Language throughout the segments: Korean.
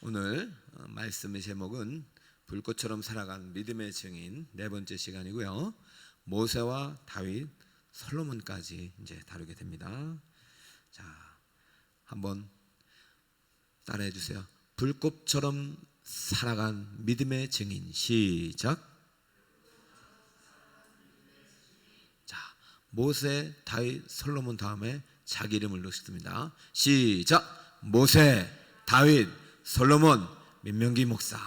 오늘 말씀의 제목은 불꽃처럼 살아간 믿음의 증인 네 번째 시간이고요. 모세와 다윗, 솔로몬까지 이제 다루게 됩니다. 자, 한번 따라해 주세요. 불꽃처럼 살아간 믿음의 증인. 시작. 자, 모세, 다윗, 솔로몬 다음에 자기 이름을 넣습니다. 시작. 모세, 다윗, 솔로몬, 민명기 목사,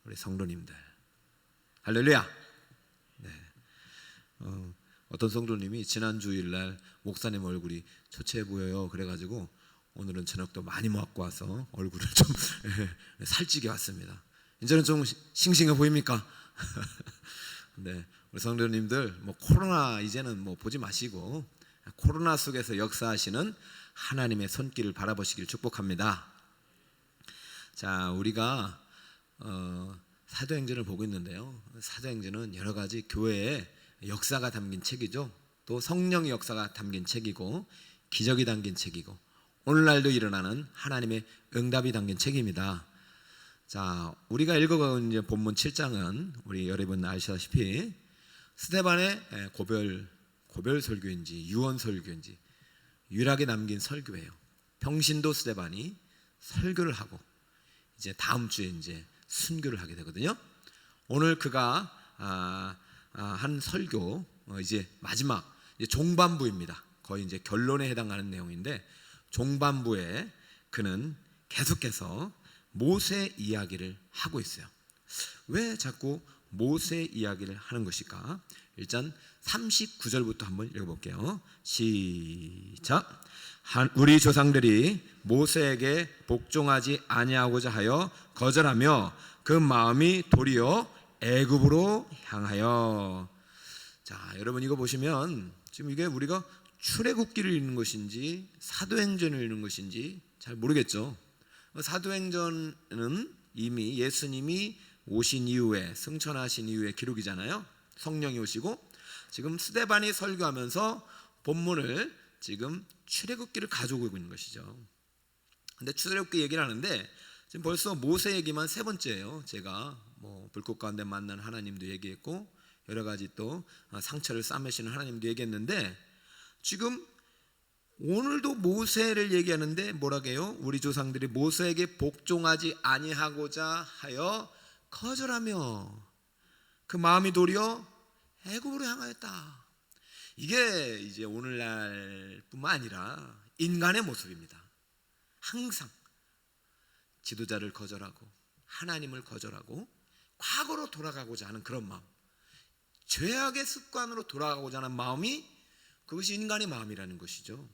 우리 성도님들, 할렐루야. 네. 어떤 성도님이 지난 주일날 목사님 얼굴이 초췌해 보여요. 그래가지고 오늘은 저녁도 많이 먹고 와서 얼굴을 좀 살찌게 왔습니다. 이제는 좀 싱싱해 보입니까? 네, 우리 성도님들 코로나 이제는 보지 마시고 코로나 속에서 역사하시는 하나님의 손길을 바라보시길 축복합니다. 자, 우리가 사도행전을 보고 있는데요. 사도행전은 여러 가지 교회의 역사가 담긴 책이죠. 또 성령의 역사가 담긴 책이고 기적이 담긴 책이고 오늘날도 일어나는 하나님의 응답이 담긴 책입니다. 자, 우리가 읽어가고 있는 본문 7장은 우리 여러분 아시다시피 스데반의 고별 설교인지 유언 설교인지 유일하게 남긴 설교예요. 평신도 스데반이 설교를 하고 이제 다음 주에 이제 순교를 하게 되거든요. 오늘 그가 한 설교 이제 마지막 이제 종반부입니다. 거의 이제 결론에 해당하는 내용인데 종반부에 그는 계속해서 모세 이야기를 하고 있어요. 왜 자꾸 모세 이야기를 하는 것일까? 일단 39절부터 한번 읽어볼게요. 시작. 우리 조상들이 모세에게 복종하지 아니하고자 하여 거절하며 그 마음이 도리어 애굽으로 향하여. 자, 여러분 이거 보시면 지금 이게 우리가 출애굽기를 읽는 것인지 사도행전을 읽는 것인지 잘 모르겠죠. 사도행전은 이미 예수님이 오신 이후에 승천하신 이후의 기록이잖아요. 성령이 오시고 지금 스데반이 설교하면서 본문을 지금 출애굽기를 가져오고 있는 것이죠. 근데 출애굽기 얘기를 하는데 지금 벌써 모세 얘기만 세 번째예요. 제가 불꽃 가운데 만난 하나님도 얘기했고 여러 가지 또 상처를 싸매시는 하나님도 얘기했는데 지금 오늘도 모세를 얘기하는데 뭐라고 해요? 우리 조상들이 모세에게 복종하지 아니하고자 하여 거절하며 그 마음이 도리어 애굽으로 향하였다. 이게 이제 오늘날뿐만 아니라 인간의 모습입니다. 항상 지도자를 거절하고 하나님을 거절하고 과거로 돌아가고자 하는 그런 마음, 죄악의 습관으로 돌아가고자 하는 마음이 그것이 인간의 마음이라는 것이죠.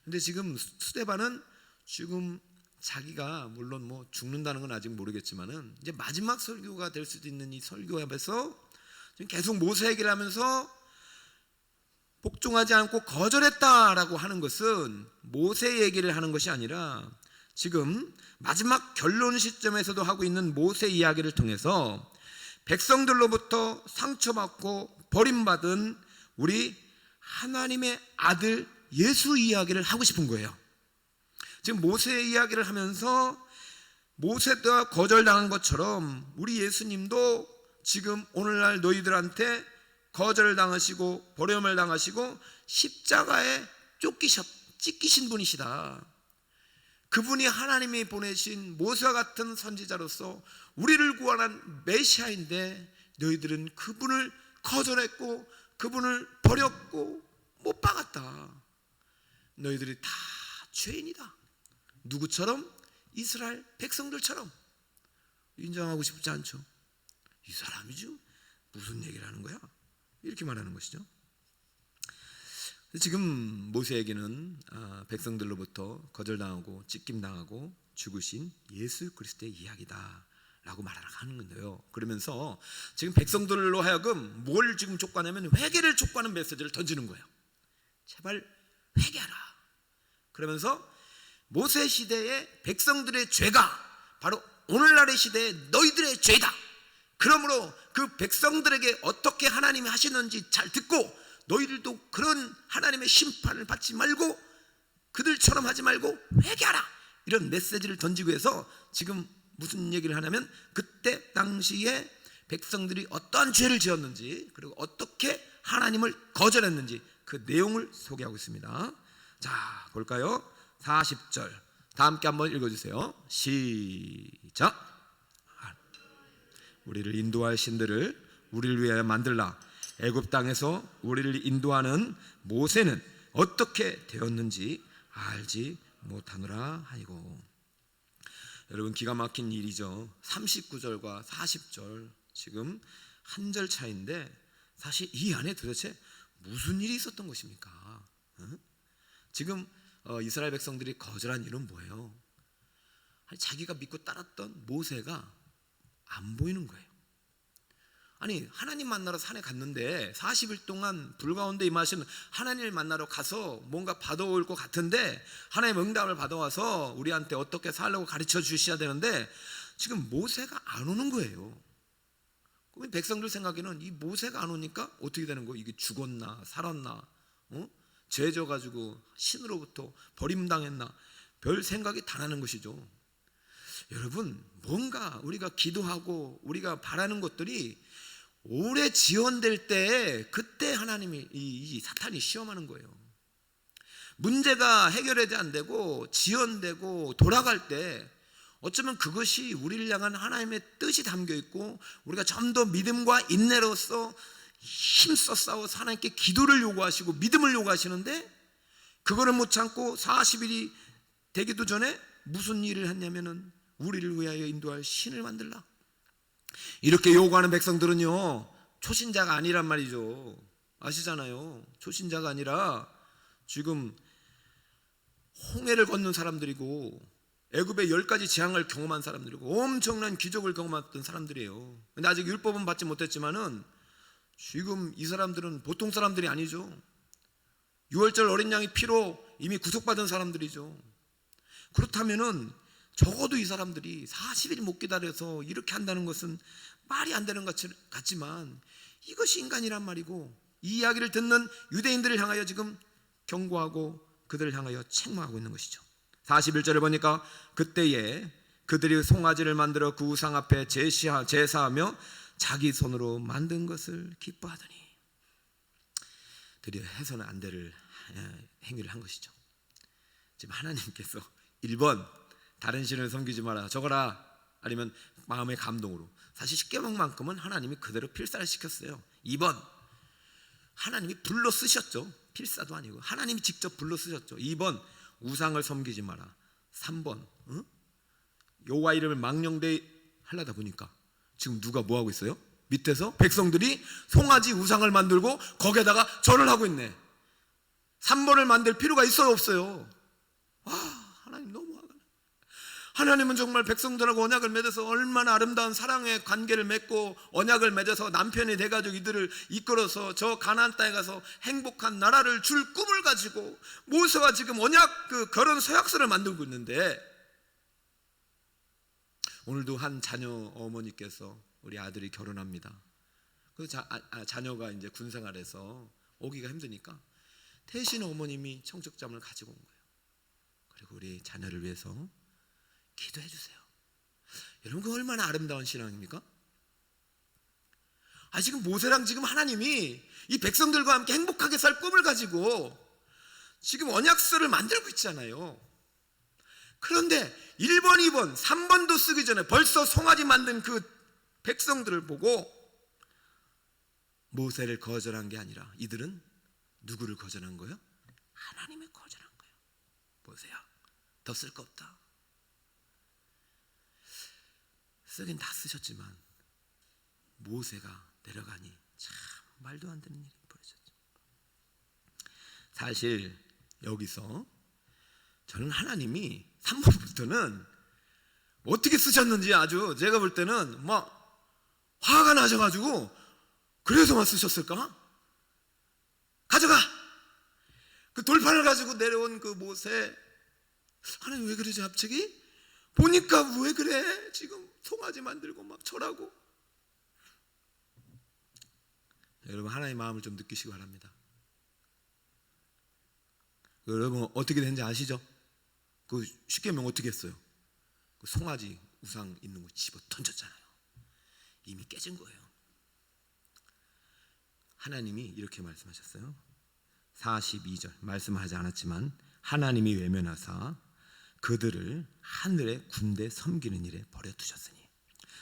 근데 지금 스데반은 지금 자기가 물론 죽는다는 건 아직 모르겠지만은 이제 마지막 설교가 될 수도 있는 이 설교에서 지금 계속 모세 얘기를 하면서 복종하지 않고 거절했다라고 하는 것은 모세 얘기를 하는 것이 아니라 지금 마지막 결론 시점에서도 하고 있는 모세 이야기를 통해서 백성들로부터 상처받고 버림받은 우리 하나님의 아들 예수 이야기를 하고 싶은 거예요. 지금 모세 이야기를 하면서 모세가 거절당한 것처럼 우리 예수님도 지금 오늘날 너희들한테 거절당하시고 버림을 당하시고 십자가에 찢기신 분이시다. 그분이 하나님이 보내신 모세와 같은 선지자로서 우리를 구원한 메시아인데 너희들은 그분을 거절했고 그분을 버렸고 못 박았다. 너희들이 다 죄인이다. 누구처럼? 이스라엘 백성들처럼. 인정하고 싶지 않죠. 이 사람이죠? 무슨 얘기를 하는 거야? 이렇게 말하는 것이죠. 지금 모세에게는 백성들로부터 거절당하고 찢김당하고 죽으신 예수 그리스도의 이야기다 라고 말하는 건데요. 그러면서 지금 백성들로 하여금 뭘 지금 촉구하냐면 회개를 촉구하는 메시지를 던지는 거예요. 제발 회개하라. 그러면서 모세 시대의 백성들의 죄가 바로 오늘날의 시대의 너희들의 죄다. 그러므로 그 백성들에게 어떻게 하나님이 하시는지 잘 듣고 너희들도 그런 하나님의 심판을 받지 말고 그들처럼 하지 말고 회개하라. 이런 메시지를 던지기 위해서 지금 무슨 얘기를 하냐면 그때 당시에 백성들이 어떠한 죄를 지었는지 그리고 어떻게 하나님을 거절했는지 그 내용을 소개하고 있습니다. 자, 볼까요? 40절 다 함께 한번 읽어주세요. 시작. 우리를 인도할 신들을 우리를 위하여 만들라. 애굽 땅에서 우리를 인도하는 모세는 어떻게 되었는지 알지 못하노라 하이고. 여러분, 기가 막힌 일이죠. 39절과 40절 지금 한 절 차이인데 사실 이 안에 도대체 무슨 일이 있었던 것입니까? 지금 이스라엘 백성들이 거절한 일은 뭐예요? 자기가 믿고 따랐던 모세가 안 보이는 거예요. 아니, 하나님 만나러 산에 갔는데 40일 동안 불 가운데 임하신 하나님을 만나러 가서 뭔가 받아올 것 같은데 하나님 응답을 받아와서 우리한테 어떻게 살려고 가르쳐 주셔야 되는데 지금 모세가 안 오는 거예요. 그럼 백성들 생각에는 이 모세가 안 오니까 어떻게 되는 거예요? 이게 죽었나 살았나, 죄 져가지고 신으로부터 버림당했나, 별 생각이 다 나는 것이죠. 여러분, 뭔가 우리가 기도하고 우리가 바라는 것들이 오래 지연될 때 그때 하나님이 이 사탄이 시험하는 거예요. 문제가 해결되지 안 되고 지연되고 돌아갈 때 어쩌면 그것이 우리를 향한 하나님의 뜻이 담겨 있고 우리가 좀 더 믿음과 인내로서 힘써 싸워서 하나님께 기도를 요구하시고 믿음을 요구하시는데 그거를 못 참고 40일이 되기도 전에 무슨 일을 했냐면은 우리를 위하여 인도할 신을 만들라. 이렇게 요구하는 백성들은요 초신자가 아니란 말이죠. 아시잖아요. 초신자가 아니라 지금 홍해를 건넌 사람들이고 애굽의 10가지 재앙을 경험한 사람들이고 엄청난 기적을 경험했던 사람들이에요. 근데 아직 율법은 받지 못했지만은 지금 이 사람들은 보통 사람들이 아니죠. 6월절 어린 양의 피로 이미 구속받은 사람들이죠. 그렇다면은 적어도 이 사람들이 40일 못 기다려서 이렇게 한다는 것은 말이 안 되는 것 같지만 이것이 인간이란 말이고 이 이야기를 듣는 유대인들을 향하여 지금 경고하고 그들을 향하여 책망하고 있는 것이죠. 41절을 보니까 그때에 그들이 송아지를 만들어 그 우상 앞에 제사하며 자기 손으로 만든 것을 기뻐하더니 드디어 해서는 안 될 행위를 한 것이죠. 지금 하나님께서 1번 다른 신을 섬기지 마라 적어라, 아니면 마음의 감동으로 사실 10계명만큼은 하나님이 그대로 필사를 시켰어요. 2번 하나님이 불러 쓰셨죠. 필사도 아니고 하나님이 직접 불러 쓰셨죠. 2번 우상을 섬기지 마라. 3번 여호와 이름을 망령되이 하려다 보니까 지금 누가 뭐하고 있어요? 밑에서 백성들이 송아지 우상을 만들고 거기에다가 절을 하고 있네. 3번을 만들 필요가 있어요 없어요? 와, 하나님 너무 화가 나요. 하나님은 정말 백성들하고 언약을 맺어서 얼마나 아름다운 사랑의 관계를 맺고 언약을 맺어서 남편이 돼가지고 이들을 이끌어서 저 가나안 땅에 가서 행복한 나라를 줄 꿈을 가지고 모세가 지금 언약 그 결혼 서약서를 만들고 있는데 오늘도 한 자녀 어머니께서 우리 아들이 결혼합니다. 그 자녀가 이제 군생활에서 오기가 힘드니까 태신 어머님이 청첩장을 가지고 온 거예요. 그리고 우리 자녀를 위해서 기도해 주세요. 여러분, 그 얼마나 아름다운 신앙입니까? 지금 모세랑 지금 하나님이 이 백성들과 함께 행복하게 살 꿈을 가지고 지금 언약서를 만들고 있잖아요. 그런데 1번, 2번, 3번도 쓰기 전에 벌써 송아지 만든 그 백성들을 보고 모세를 거절한 게 아니라 이들은 누구를 거절한 거예요? 하나님을 거절한 거예요. 모세야, 더 쓸 거 없다. 쓰긴 다 쓰셨지만 모세가 내려가니 참 말도 안 되는 일이 벌어졌죠. 사실 여기서 저는 하나님이 3번부터는 어떻게 쓰셨는지 아주 제가 볼 때는 막 화가 나셔가지고 그래서만 쓰셨을까? 가져가! 그 돌판을 가지고 내려온 그 모세, 하나님 왜 그러지 갑자기? 보니까 왜 그래? 지금 송아지 만들고 막 절하고. 여러분, 하나님의 마음을 좀 느끼시기 바랍니다. 여러분 어떻게 되는지 아시죠? 그 쉽게 하면 어떻게 했어요? 그 송아지 우상 있는 거 집어 던졌잖아요. 이미 깨진 거예요. 하나님이 이렇게 말씀하셨어요. 42절 말씀하지 않았지만 하나님이 외면하사 그들을 하늘의 군대 섬기는 일에 버려두셨으니.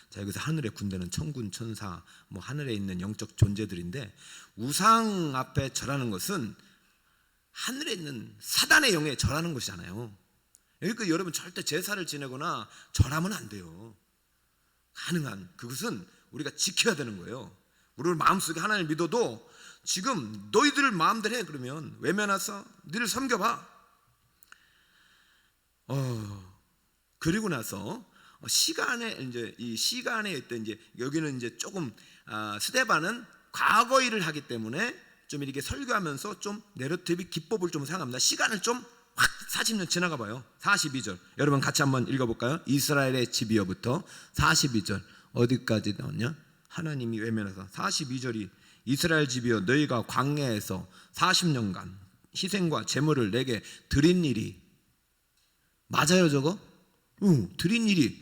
자, 여기서 하늘의 군대는 천군 천사 뭐 하늘에 있는 영적 존재들인데, 우상 앞에 절하는 것은 하늘에 있는 사단의 영에 절하는 것이잖아요. 그러니까 여러분 절대 제사를 지내거나 절하면 안 돼요. 가능한 그것은 우리가 지켜야 되는 거예요. 우리 마음속에 하나님을 믿어도 지금 너희들 마음대로 해. 그러면 외면해서 너희를 섬겨봐. 그리고 나서 시간에 이제 이 시간에 있던 이제 여기는 이제 조금 스데반은 과거 일을 하기 때문에 좀 이렇게 설교하면서 좀 내러티브 기법을 좀 사용합니다. 시간을 좀 확 40년 지나가 봐요. 42절 여러분 같이 한번 읽어볼까요? 이스라엘의 집이여부터 42절 어디까지 나왔냐? 하나님이 외면해서 42절이 이스라엘 집이여 너희가 광야에서 40년간 희생과 제물을 내게 드린 일이 맞아요 저거? 드린 일이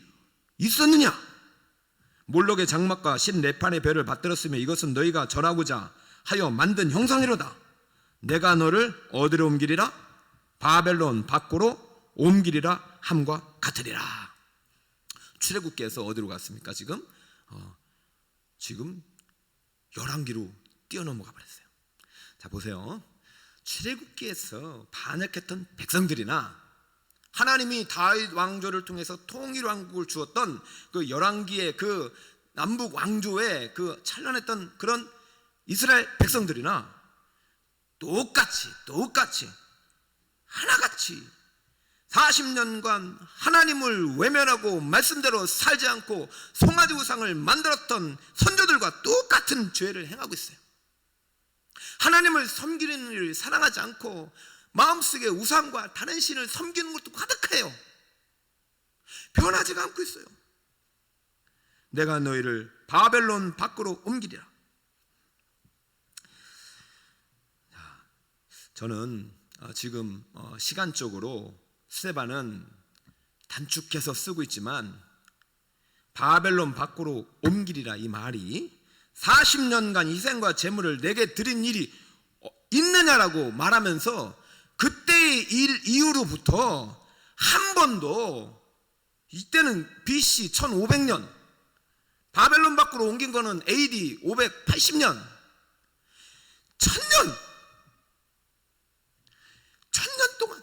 있었느냐? 몰록의 장막과 14판의 별을 받들었으며 이것은 너희가 절하고자 하여 만든 형상이로다. 내가 너를 어디로 옮기리라? 바벨론 밖으로 옮기리라 함과 같으리라. 출애굽기에서 어디로 갔습니까? 지금 열왕기로 뛰어넘어가 버렸어요. 자 보세요. 출애굽기에서 반역했던 백성들이나 하나님이 다윗 왕조를 통해서 통일 왕국을 주었던 그 열왕기의 그 남북 왕조의 그 찬란했던 그런 이스라엘 백성들이나 똑같이 하나같이 40년간 하나님을 외면하고 말씀대로 살지 않고 송아지 우상을 만들었던 선조들과 똑같은 죄를 행하고 있어요. 하나님을 섬기는 일을 사랑하지 않고 마음속에 우상과 다른 신을 섬기는 것도 가득해요. 변하지가 않고 있어요. 내가 너희를 바벨론 밖으로 옮기리라. 저는 지금 시간적으로 스데반은 단축해서 쓰고 있지만 바벨론 밖으로 옮기리라 이 말이 40년간 희생과 제물을 내게 드린 일이 있느냐라고 말하면서 그때의 일 이후로부터 한 번도, 이때는 BC 1500년, 바벨론 밖으로 옮긴 거는 AD 580년, 1000년 동안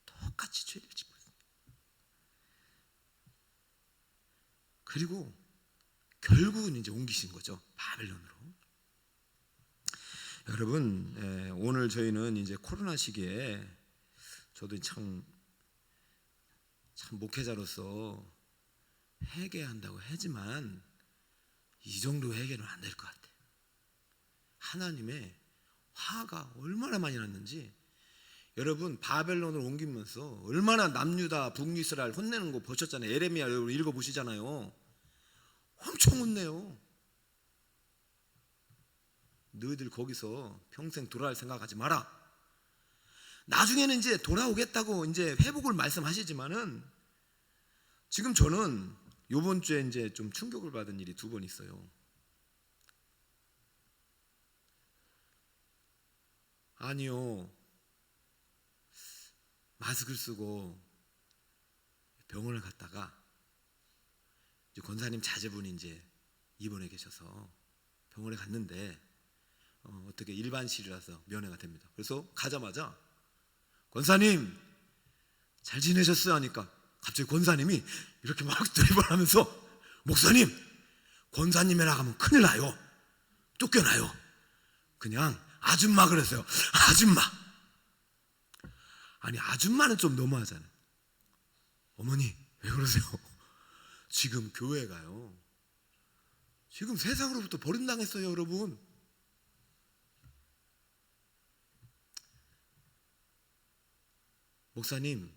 똑같이 죄를 짓고 있습니다. 그리고 결국은 이제 옮기신 거죠, 바벨론으로. 여러분, 오늘 저희는 이제 코로나 시기에 저도 참 목회자로서 회개한다고 하지만 이 정도 회개는 안 될 것 같아요. 하나님의 화가 얼마나 많이 났는지 여러분 바벨론을 옮기면서 얼마나 남유다 북이스라엘 혼내는 거 보셨잖아요. 예레미야 여러분 읽어보시잖아요. 엄청 혼내요. 너희들 거기서 평생 돌아갈 생각하지 마라. 나중에는 이제 돌아오겠다고 이제 회복을 말씀하시지만은 지금 저는 요번 주에 이제 좀 충격을 받은 일이 2번 있어요. 아니요, 마스크를 쓰고 병원을 갔다가 이제 권사님 자제분이 이제 입원해 계셔서 병원에 갔는데 어떻게 일반실이라서 면회가 됩니다. 그래서 가자마자 권사님 잘 지내셨어요 하니까 갑자기 권사님이 이렇게 막 드립을 하면서 목사님 권사님이라 하면 큰일 나요, 쫓겨나요. 그냥 아줌마 그랬어요. 아줌마. 아니 아줌마는 좀 너무하잖아요. 어머니 왜 그러세요? 지금 교회가요 지금 세상으로부터 버림당했어요 여러분. 목사님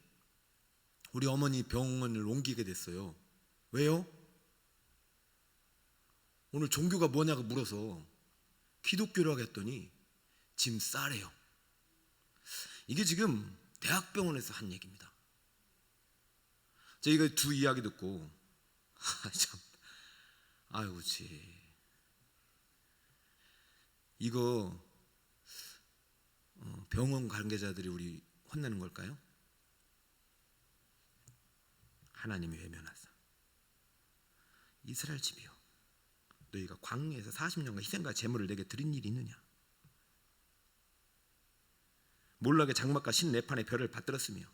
우리 어머니 병원을 옮기게 됐어요. 왜요? 오늘 종교가 뭐냐고 물어서 기독교라고 했더니 짐 싸래요. 이게 지금 대학병원에서 한 얘기입니다. 저희가 두 이야기 듣고 참, 아이고 지 이거 병원 관계자들이 우리 혼내는 걸까요? 하나님이 외면하사 이스라엘 집이요, 너희가 광야에서 40년간 희생과 제물을 내게 드린 일이 있느냐? 몰락의 장막과 신내판의 별을 받들었으며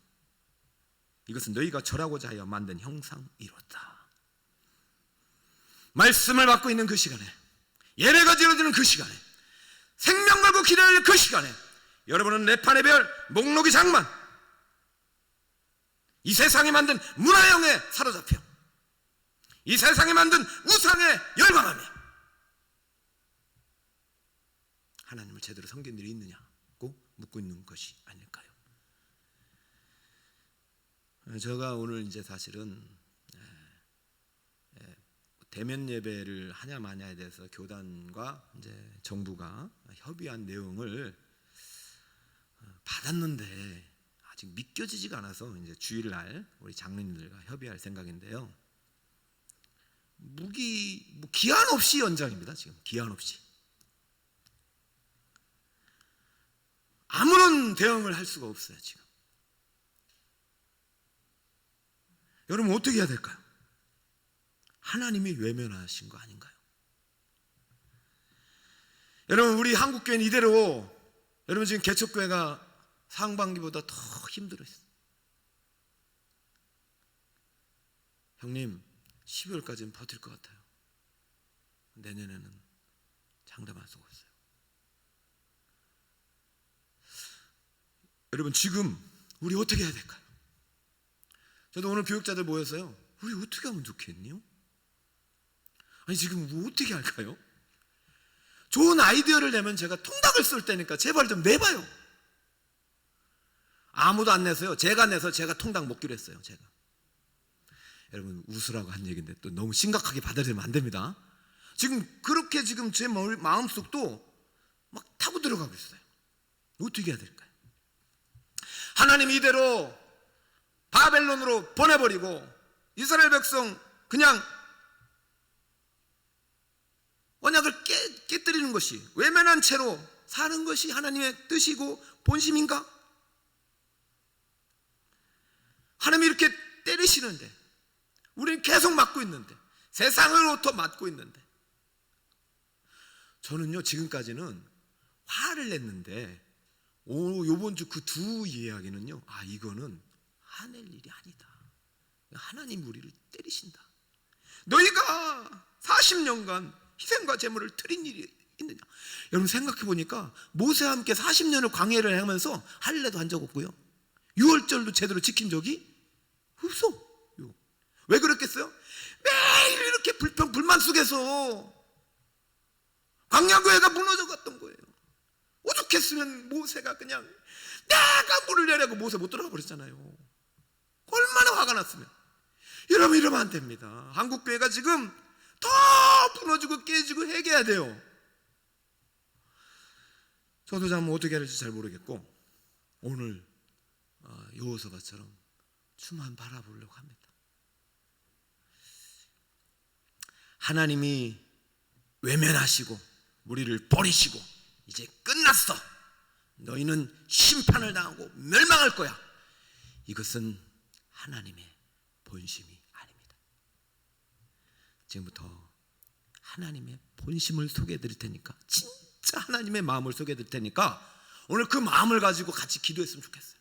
이것은 너희가 절하고자 하여 만든 형상이로다. 말씀을 받고 있는 그 시간에, 예배가 드려지는 그 시간에, 생명 걸고 기다릴 그 시간에 여러분은 내판의 별, 목록의 장만, 이 세상에 만든 문화형에 사로잡혀 이 세상에 만든 우상에 열광하며 하나님을 제대로 섬긴 일이 있느냐고 묻고 있는 것이 아닐까요? 제가 오늘 이제 사실은 대면 예배를 하냐 마냐에 대해서 교단과 이제 정부가 협의한 내용을 받았는데 아직 믿겨지지가 않아서 이제 주일날 우리 장로님들과 협의할 생각인데요. 기한 없이 연장입니다. 지금 기한 없이 아무런 대응을 할 수가 없어요. 지금 여러분 어떻게 해야 될까요? 하나님이 외면하신 거 아닌가요? 여러분 우리 한국교회는 이대로 여러분 지금 개척교회가 상반기보다 더 힘들어요. 형님 12월까지는 버틸 것 같아요. 내년에는 장담할 수가 없어요. 여러분 지금 우리 어떻게 해야 될까요? 저도 오늘 교육자들 모였어요. 우리 어떻게 하면 좋겠니요? 아니 지금 뭐 어떻게 할까요? 좋은 아이디어를 내면 제가 통닭을 쏠 때니까 제발 좀 내봐요. 아무도 안 내서요. 제가 내서 제가 통닭 먹기로 했어요. 제가. 여러분 웃으라고 한 얘기인데 또 너무 심각하게 받아들이면 안 됩니다. 지금 그렇게 지금 제 마음속도 막 타고 들어가고 있어요. 어떻게 해야 될까요? 하나님 이대로 바벨론으로 보내버리고 이스라엘 백성 그냥 언약을 깨뜨리는 것이, 외면한 채로 사는 것이 하나님의 뜻이고 본심인가? 하나님이 이렇게 때리시는데 우리는 계속 맞고 있는데, 세상으로부터 맞고 있는데, 저는요 지금까지는 화를 냈는데 요번 주 그 두 이야기는요, 이거는 화낼 일이 아니다. 하나님 우리를 때리신다. 너희가 40년간 희생과 제물을 드린 일이 있느냐? 여러분 생각해 보니까 모세와 함께 40년을 광야를 행하면서 할례도 한 적 없고요, 유월절도 제대로 지킨 적이 없어. 왜 그랬겠어요? 매일 이렇게 불만 속에서 광야교회가 무너져 갔던 거예요. 오죽했으면 모세가 그냥 내가 물을 내라고 모세 못 들어가 버렸잖아요. 얼마나 화가 났으면. 여러분 이러면 안 됩니다. 한국교회가 지금 더 무너지고 깨지고 회개해야 돼요. 저도 참 어떻게 해야 할지 잘 모르겠고 오늘 여호수아처럼 주만 바라보려고 합니다. 하나님이 외면하시고 우리를 버리시고 이제 끝났어, 너희는 심판을 당하고 멸망할 거야, 이것은 하나님의 본심이 아닙니다. 지금부터 하나님의 본심을 소개해 드릴 테니까, 진짜 하나님의 마음을 소개해 드릴 테니까 오늘 그 마음을 가지고 같이 기도했으면 좋겠어요.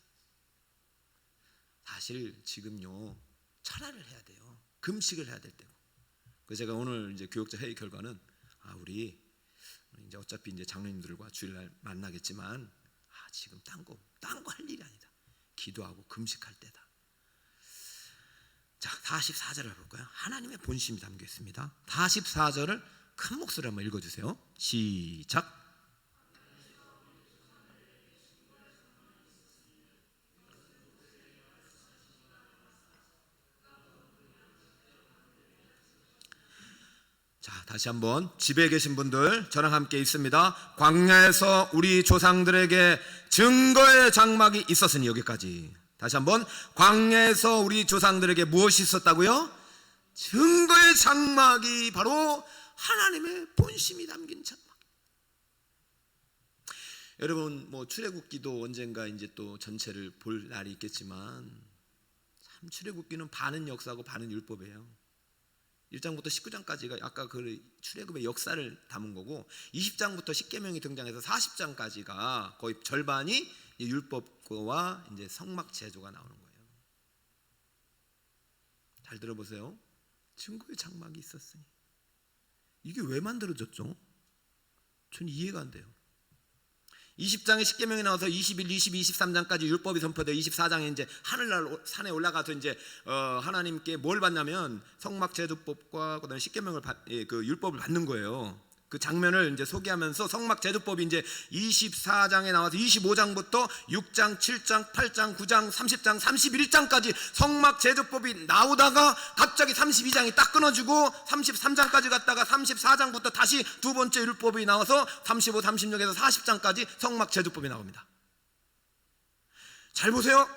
사실 지금요 철야를 해야 돼요. 금식을 해야 될 때고. 그래서 제가 오늘 이제 교육자 회의 결과는 우리 이제 어차피 이제 장로님들과 주일날 만나겠지만 지금 딴 거 할 일이 아니다. 기도하고 금식할 때다. 자, 44절을 볼까요? 하나님의 본심이 담겨 있습니다. 44절을 큰 목소리로 한번 읽어주세요. 시작. 자, 자, 다시 한번 집에 계신 분들 저랑 함께 있습니다. 광야에서 우리 조상들에게 증거의 장막이 있었으니. 여기까지 다시 한번. 광야에서 우리 조상들에게 무엇이 있었다고요? 증거의 장막이 바로 하나님의 본심이 담긴 장막. 여러분 뭐 출애굽기도 언젠가 이제 또 전체를 볼 날이 있겠지만 참 출애굽기는 반은 역사고 반은 율법이에요. 1장부터 19장까지가 아까 그 출애굽의 역사를 담은 거고 20장부터 십계명이 등장해서 40장까지가 거의 절반이 율법과 이제 성막 제조가 나오는 거예요. 잘 들어보세요. 증거의 장막이 있었으니. 이게 왜 만들어졌죠? 전 이해가 안 돼요. 20장에 십계명이 나와서 21, 22, 23장까지 율법이 선포되어 24장에 이제 하늘날 산에 올라가서 이제 하나님께 뭘 받냐면 성막 제도법과 그다음에 십계명을 그 율법을 받는 거예요. 그 장면을 이제 소개하면서 성막 제도법이 이제 24장에 나와서 25장부터 6장, 7장, 8장, 9장, 30장, 31장까지 성막 제도법이 나오다가 갑자기 32장이 딱 끊어지고 33장까지 갔다가 34장부터 다시 두 번째 율법이 나와서 35, 36에서 40장까지 성막 제도법이 나옵니다. 잘 보세요.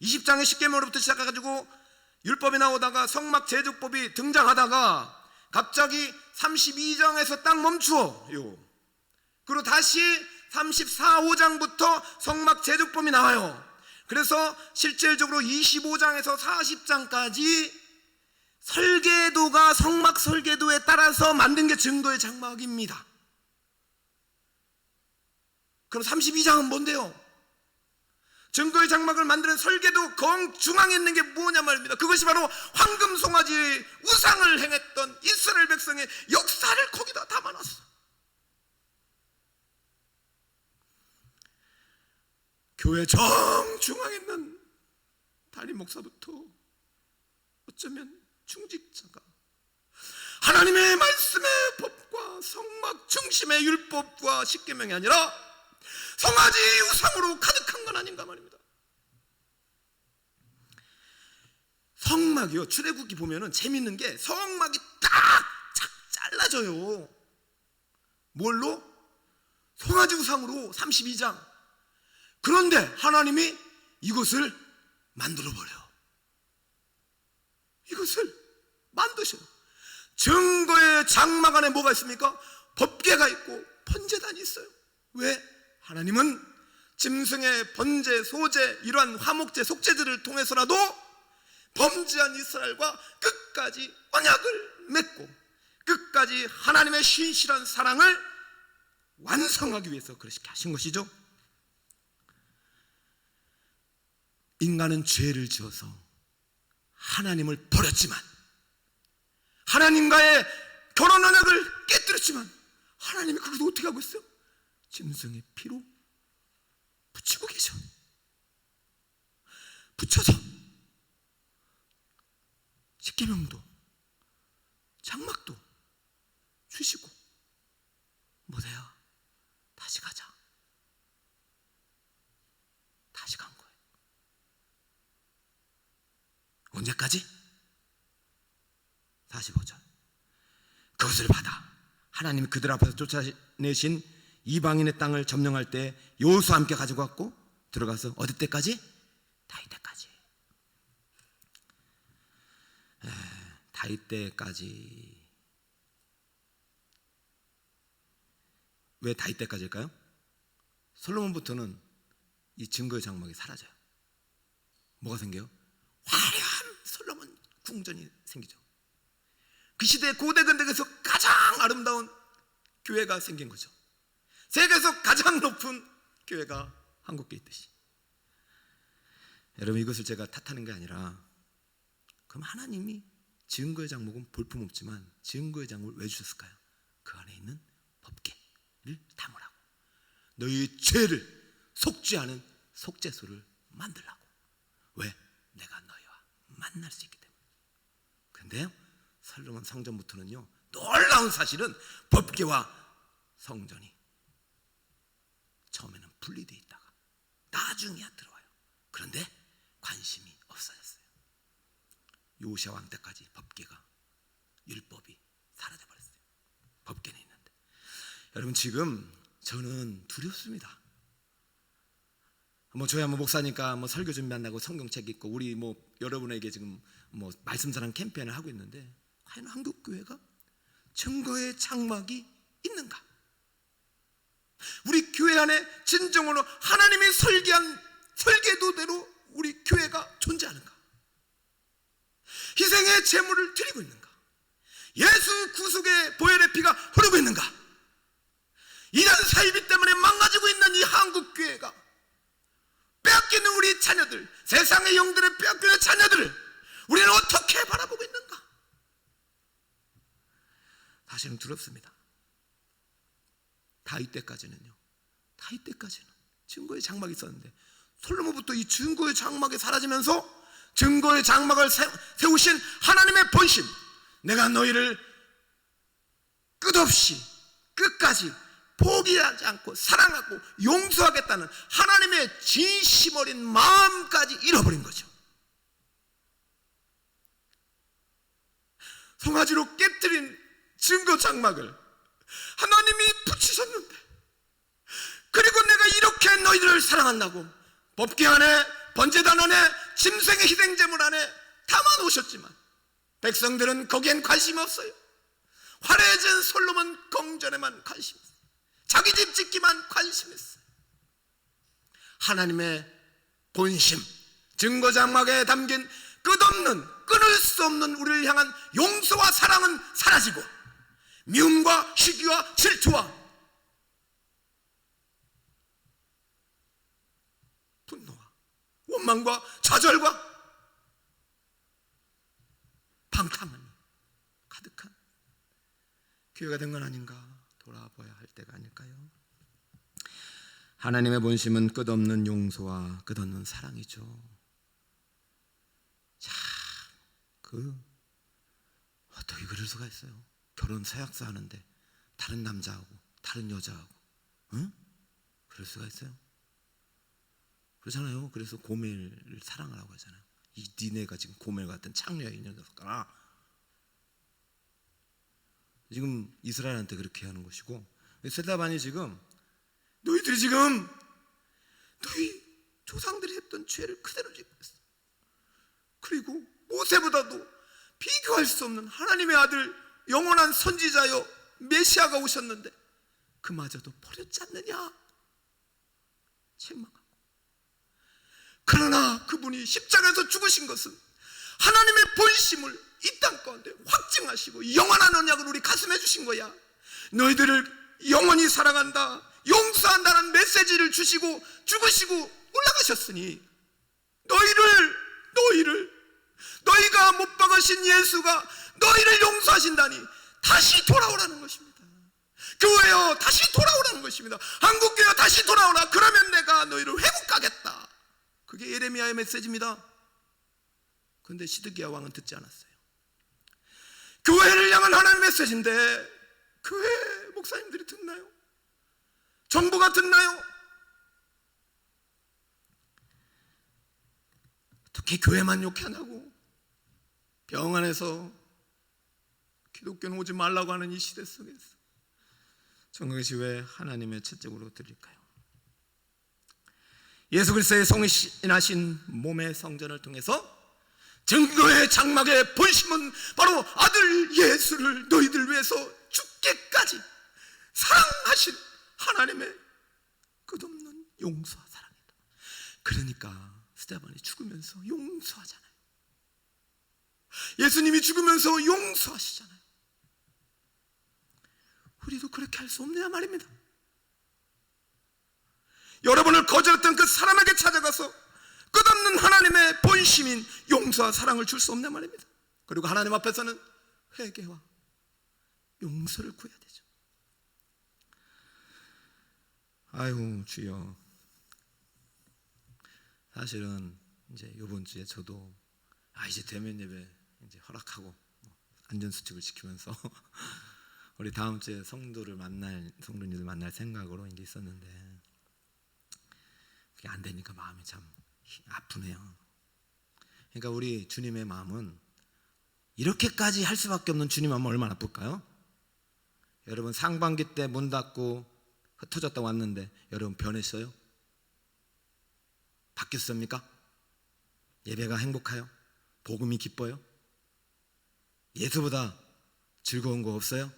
20장의 십계명으로부터 시작해가지고 율법이 나오다가 성막 제도법이 등장하다가 갑자기 32장에서 딱 멈추어요. 그리고 다시 34, 5장부터 성막 제도법이 나와요. 그래서 실질적으로 25장에서 40장까지 설계도가 성막 설계도에 따라서 만든 게 증거의 장막입니다. 그럼 32장은 뭔데요? 증거의 장막을 만드는 설계도 중앙에 있는 게 뭐냐 말입니다. 그것이 바로 황금 송아지 우상을 행했던 이스라엘 백성의 역사를 거기다 담아놨어. 교회 정중앙에 있는 담임 목사부터 어쩌면 중직자가 하나님의 말씀의 법과 성막 중심의 율법과 십계명이 아니라 송아지 우상으로 가득한 건 아닌가 말입니다. 성막이요, 출애굽기 보면은 재밌는 게 성막이 딱 잘라져요. 뭘로? 송아지 우상으로. 32장. 그런데 하나님이 이것을 만들어버려요. 이것을 만드셔요. 증거의 장막 안에 뭐가 있습니까? 법궤가 있고 번제단이 있어요. 왜? 하나님은 짐승의 번제, 소제, 이러한 화목제, 속제들을 통해서라도 범죄한 이스라엘과 끝까지 언약을 맺고 끝까지 하나님의 신실한 사랑을 완성하기 위해서 그렇게 하신 것이죠. 인간은 죄를 지어서 하나님을 버렸지만, 하나님과의 결혼 언약을 깨뜨렸지만, 하나님이 그것도 어떻게 하고 있어요? 짐승의 피로 붙이고 계셔. 붙여서 십계명도 장막도 주시고, 뭐래요? 다시 가자. 다시 간 거예요. 언제까지? 45절. 그것을 받아 하나님이 그들 앞에서 쫓아내신 이방인의 땅을 점령할 때 여호수아와 함께 가지고 왔고, 들어가서 어디 때까지? 다윗 때까지. 다윗 때까지. 왜 다윗 때까지일까요? 솔로몬부터는 이 증거의 장막이 사라져요. 뭐가 생겨요? 화려한 솔로몬 궁전이 생기죠. 그 시대 고대 근대에서 가장 아름다운 교회가 생긴 거죠. 세계에서 가장 높은 교회가 한국에 있듯이. 여러분, 이것을 제가 탓하는 게 아니라, 그럼 하나님이 증거의 장막은 볼품없지만 증거의 장막을 왜 주셨을까요? 그 안에 있는 법궤를 담으라고, 너희의 죄를 속죄하는 속죄소를 만들라고. 왜? 내가 너희와 만날 수 있기 때문에. 그런데요, 솔로몬 성전부터는요, 놀라운 사실은 법궤와 성전이 처음에는 분리되어 있다가 나중에야 들어와요. 그런데 관심이 없어졌어요. 요시야 왕 때까지 법궤가, 율법이 사라져버렸어요. 법궤는 있는데. 여러분, 지금 저는 두렵습니다. 저희 한번 목사니까 설교 준비한다고 성경책 읽고 우리 여러분에게 지금 말씀사랑 캠페인을 하고 있는데, 과연 한국교회가 증거의 장막이 있는가? 우리 교회 안에 진정으로 하나님이 설계한 설계도대로 우리 교회가 존재하는가? 희생의 제물을 드리고 있는가? 예수 구속의 보혈의 피가 흐르고 있는가? 이단 사이비 때문에 망가지고 있는 이 한국교회가 빼앗기는 우리 자녀들, 세상의 영들의 빼앗기는 자녀들을 우리는 어떻게 바라보고 있는가? 사실은 두렵습니다. 다윗 때까지는요, 다윗 때까지는 증거의 장막이 있었는데, 솔로몬부터 이 증거의 장막이 사라지면서 증거의 장막을 세우신 하나님의 본심, 내가 너희를 끝없이 끝까지 포기하지 않고 사랑하고 용서하겠다는 하나님의 진심 어린 마음까지 잃어버린 거죠. 송아지로 깨뜨린 증거 장막을 하나님이 붙이셨는데, 그리고 내가 이렇게 너희들을 사랑한다고 법궤 안에, 번제단 안에, 짐승의 희생제물 안에 담아놓으셨지만 백성들은 거기엔 관심이 없어요. 화려해진 솔로몬 궁전에만 관심이 있어요. 자기 집 짓기만 관심이 있어요. 하나님의 본심, 증거 장막에 담긴 끝없는, 끊을 수 없는 우리를 향한 용서와 사랑은 사라지고, 미움과 시기와 질투와 분노와 원망과 좌절과 방탕함이 가득한 교회가 된 건 아닌가 돌아봐야 할 때가 아닐까요? 하나님의 본심은 끝없는 용서와 끝없는 사랑이죠. 참, 어떻게 그럴 수가 있어요? 결혼 서약서 하는데 다른 남자하고 다른 여자하고, 응? 그럴 수가 있어요? 그렇잖아요. 그래서 고멜을 사랑하라고 하잖아요. 이 니네가 지금 고멜 같은 창녀야, 이 녀석아. 지금 이스라엘한테 그렇게 하는 것이고, 스데반이 지금 너희들이 지금 너희 조상들이 했던 죄를 그대로 짓고 있어. 그리고 모세보다도 비교할 수 없는 하나님의 아들, 영원한 선지자여 메시아가 오셨는데 그마저도 버렸지 않느냐? 책망하고. 그러나 그분이 십자가에서 죽으신 것은 하나님의 본심을 이 땅 가운데 확증하시고 영원한 언약을 우리 가슴에 주신 거야. 너희들을 영원히 사랑한다, 용서한다는 메시지를 주시고 죽으시고 올라가셨으니 너희가 못 박으신 예수가 너희를 용서하신다니 다시 돌아오라는 것입니다. 교회여, 다시 돌아오라는 것입니다. 한국교회여, 다시 돌아오라. 그러면 내가 너희를 회복하겠다. 그게 예레미야의 메시지입니다. 그런데 시드기야 왕은 듣지 않았어요. 교회를 향한 하나님의 메시지인데 교회 목사님들이 듣나요? 정부가 듣나요? 어떻게 교회만 욕하냐고. 병 안에서 기독교는 오지 말라고 하는 이 시대 속에서 전국에서 왜 하나님의 채찍으로 들릴까요? 예수 그리스도의 성신하신 몸의 성전을 통해서 증거의 장막의 본심은 바로 아들 예수를 너희들 위해서 죽기까지 사랑하신 하나님의 끝없는 용서와 사랑이다. 그러니까 스데반이 죽으면서 용서하잖아요. 예수님이 죽으면서 용서하시잖아요. 우리도 그렇게 할 수 없느냐 말입니다. 여러분을 거절했던 그 사람에게 찾아가서 끝없는 하나님의 본심인 용서와 사랑을 줄 수 없냐 말입니다. 그리고 하나님 앞에서는 회개와 용서를 구해야 되죠. 아이고 주여, 사실은 이제 이번 주에 저도 이제 대면 예배 이제 허락하고 안전수칙을 지키면서 우리 다음 주에 성도님들 만날 생각으로 이제 있었는데 그게 안 되니까 마음이 참 아프네요. 그러니까 우리 주님의 마음은 이렇게까지 할 수밖에 없는 주님 마음은 얼마나 아플까요? 여러분 상반기 때 문 닫고 흩어졌다 왔는데 여러분 변했어요? 바뀌었습니까? 예배가 행복해요? 복음이 기뻐요? 예수보다 즐거운 거 없어요?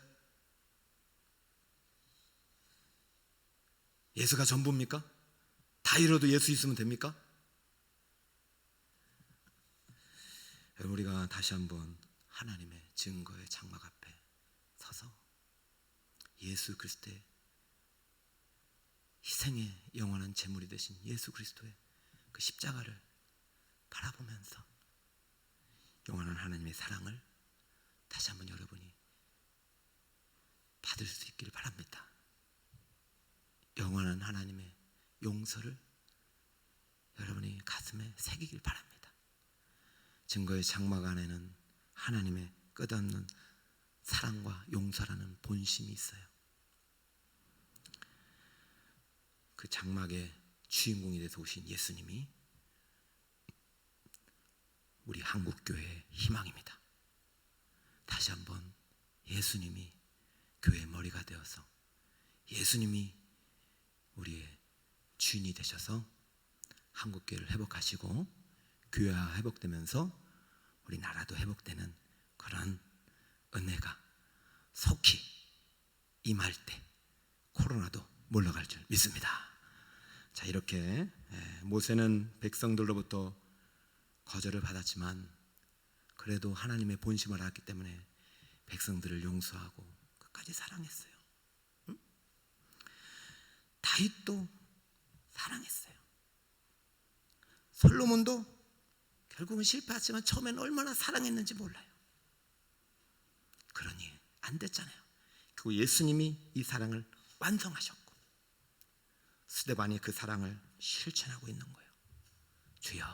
예수가 전부입니까? 다 잃어도 예수 있으면 됩니까? 우리가 다시 한번 하나님의 증거의 장막 앞에 서서 예수 그리스도의 희생의 영원한 제물이 되신 예수 그리스도의 그 십자가를 바라보면서 영원한 하나님의 사랑을 다시 한번 여러분이 받을 수 있기를 바랍니다. 영원한 하나님의 용서를 여러분이 가슴에 새기길 바랍니다. 증거의 장막 안에는 하나님의 끝없는 사랑과 용서라는 본심이 있어요. 그 장막의 주인공이 돼서 오신 예수님이 우리 한국교회의 희망입니다. 다시 한번 예수님이 교회의 머리가 되어서 예수님이 우리의 주인이 되셔서 한국교회를 회복하시고 교회가 회복되면서 우리 나라도 회복되는 그런 은혜가 속히 임할 때 코로나도 물러갈 줄 믿습니다. 자, 이렇게 모세는 백성들로부터 거절을 받았지만 그래도 하나님의 본심을 알았기 때문에 백성들을 용서하고 끝까지 사랑했어요. 응? 다윗도 사랑했어요. 솔로몬도 결국은 실패했지만 처음에는 얼마나 사랑했는지 몰라요. 그러니 안 됐잖아요. 그 예수님이 이 사랑을 완성하셨고 스데반이 그 사랑을 실천하고 있는 거예요. 주여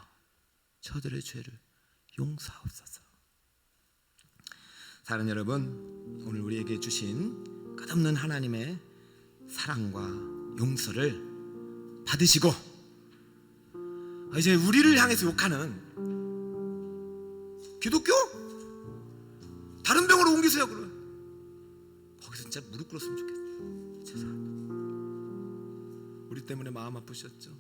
저들의 죄를 용서하옵소서. 사랑하는 여러분, 오늘 우리에게 주신 끝없는 하나님의 사랑과 용서를 받으시고 이제 우리를 향해서 욕하는 기독교? 다른 병으로 옮기세요. 그러면 거기서 진짜 무릎 꿇었으면 좋겠어요. 죄송합니다. 우리 때문에 마음 아프셨죠?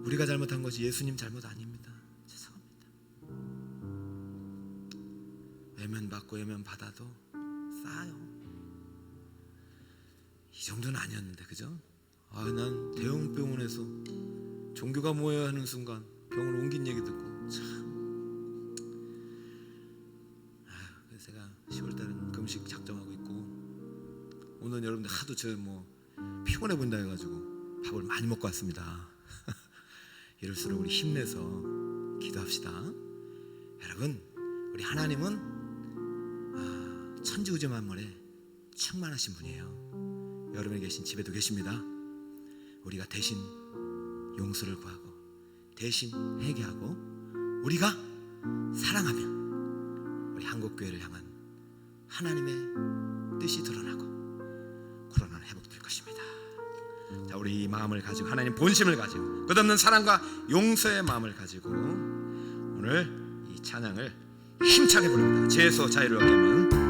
우리가 잘못한 것이 예수님 잘못 아닙니다. 죄송합니다. 외면받고 외면받아도 싸요. 이 정도는 아니었는데, 그죠? 난 대형 병원에서 종교가 뭐야 하는 순간 병을 옮긴 얘기 듣고 참. 그래서 제가 10월달은 금식 작정하고 있고 오늘 여러분들 하도 저 피곤해 보인다 해가지고 밥을 많이 먹고 왔습니다. 이럴수록 우리 힘내서 기도합시다. 여러분, 우리 하나님은 천지우주 만물에 충만하신 분이에요. 여러분이 계신 집에도 계십니다. 우리가 대신 용서를 구하고 대신 회개하고 우리가 사랑하면 우리 한국교회를 향한 하나님의 뜻이 드러나고 코로나는 회복될 것입니다. 자, 우리 이 마음을 가지고 하나님 본심을 가지고 끝없는 사랑과 용서의 마음을 가지고 오늘 이 찬양을 힘차게 부릅니다. 죄에서 자유를 얻게 하면